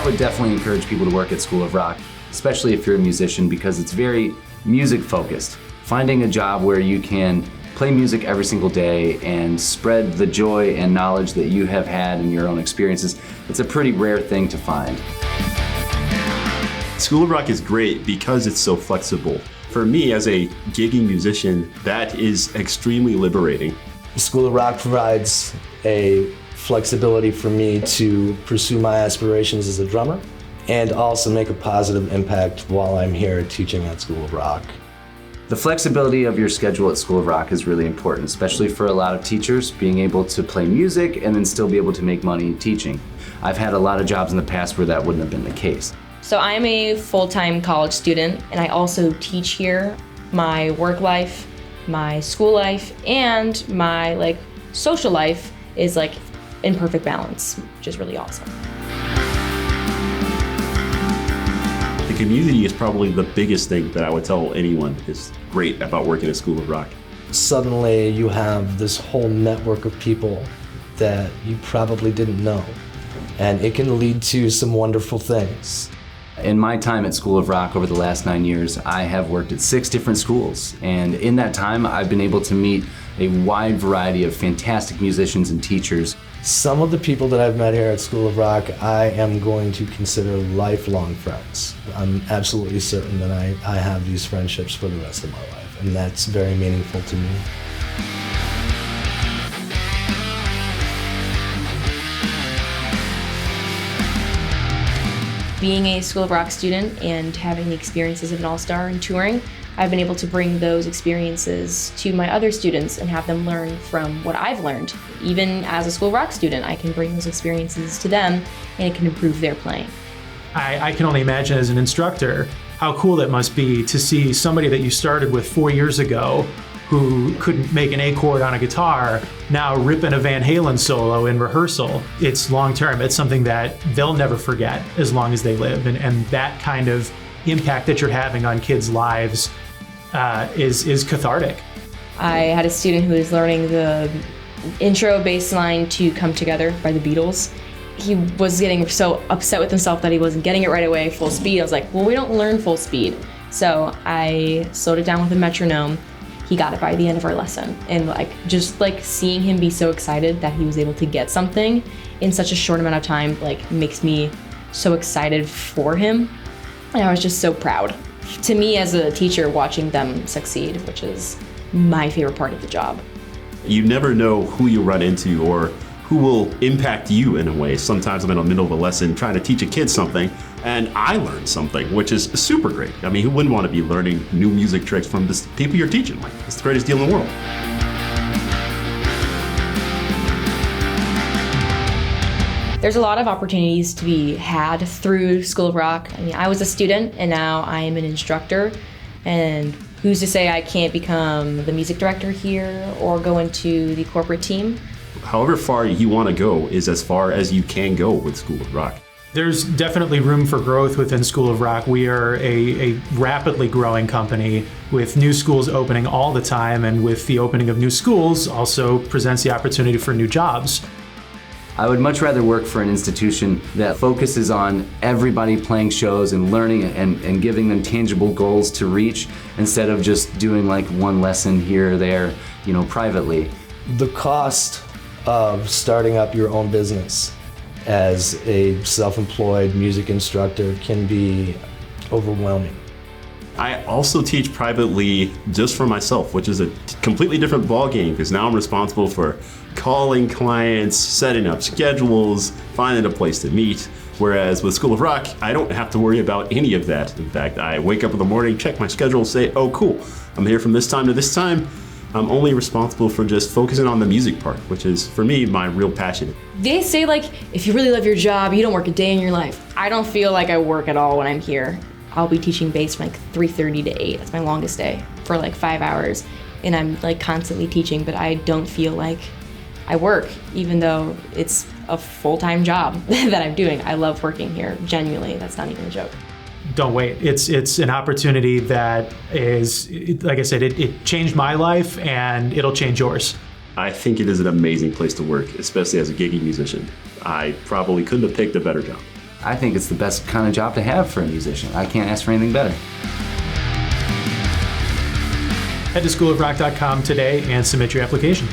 would definitely encourage people to work at School of Rock, especially if you're a musician, because it's very music focused. Finding a job where you can play music every single day and spread the joy and knowledge that you have had in your own experiences, it's a pretty rare thing to find. School of Rock is great because it's so flexible. For me, as a gigging musician, that is extremely liberating. School of Rock provides a flexibility for me to pursue my aspirations as a drummer and also make a positive impact while I'm here teaching at School of Rock. The flexibility of your schedule at School of Rock is really important, especially for a lot of teachers, being able to play music and then still be able to make money teaching. I've had a lot of jobs in the past where that wouldn't have been the case. So I'm a full-time college student, and I also teach here. My work life, my school life, and my social life is in perfect balance, which is really awesome. The community is probably the biggest thing that I would tell anyone is great about working at School of Rock. Suddenly you have this whole network of people that you probably didn't know, and it can lead to some wonderful things. In my time at School of Rock over the last 9 years, I have worked at 6 different schools, and in that time I've been able to meet a wide variety of fantastic musicians and teachers. Some of the people that I've met here at School of Rock I am going to consider lifelong friends. I'm absolutely certain that I have these friendships for the rest of my life, and that's very meaningful to me. Being a School of Rock student and having the experiences of an all-star and touring, I've been able to bring those experiences to my other students and have them learn from what I've learned. Even as a School of Rock student, I can bring those experiences to them and it can improve their playing. I can only imagine as an instructor how cool it must be to see somebody that you started with 4 years ago who couldn't make an A chord on a guitar now ripping a Van Halen solo in rehearsal. It's long term. It's something that they'll never forget as long as they live. And that kind of impact that you're having on kids' lives is cathartic. I had a student who was learning the intro bass line to Come Together by the Beatles. He was getting so upset with himself that he wasn't getting it right away, full speed. I was like, well, we don't learn full speed. So I slowed it down with a metronome. He got it by the end of our lesson. And just seeing him be so excited that he was able to get something in such a short amount of time makes me so excited for him. And I was just so proud. To me as a teacher, watching them succeed, which is my favorite part of the job. You never know who you run into or who will impact you in a way. Sometimes I'm in the middle of a lesson trying to teach a kid something, and I learned something, which is super great. I mean, who wouldn't want to be learning new music tricks from the people you're teaching? It's the greatest deal in the world. There's a lot of opportunities to be had through School of Rock. I mean, I was a student and now I am an instructor, and who's to say I can't become the music director here or go into the corporate team? However far you want to go is as far as you can go with School of Rock. There's definitely room for growth within School of Rock. We are a rapidly growing company with new schools opening all the time, and with the opening of new schools also presents the opportunity for new jobs. I would much rather work for an institution that focuses on everybody playing shows and learning and giving them tangible goals to reach, instead of just doing one lesson here or there, privately. The cost of starting up your own business as a self-employed music instructor can be overwhelming. I also teach privately just for myself, which is a completely different ballgame, because now I'm responsible for calling clients, setting up schedules, finding a place to meet. Whereas with School of Rock, I don't have to worry about any of that. In fact, I wake up in the morning, check my schedule, say, oh cool, I'm here from this time to this time. I'm only responsible for just focusing on the music part, which is, for me, my real passion. They say if you really love your job, you don't work a day in your life. I don't feel like I work at all when I'm here. I'll be teaching bass from 3:30 to 8. That's my longest day, for 5 hours. And I'm constantly teaching, but I don't feel like I work, even though it's a full-time job that I'm doing. I love working here, genuinely. That's not even a joke. Don't wait. It's an opportunity that is, like I said, it changed my life and it'll change yours. I think it is an amazing place to work, especially as a gigging musician. I probably couldn't have picked a better job. I think it's the best kind of job to have for a musician. I can't ask for anything better. Head to schoolofrock.com today and submit your application.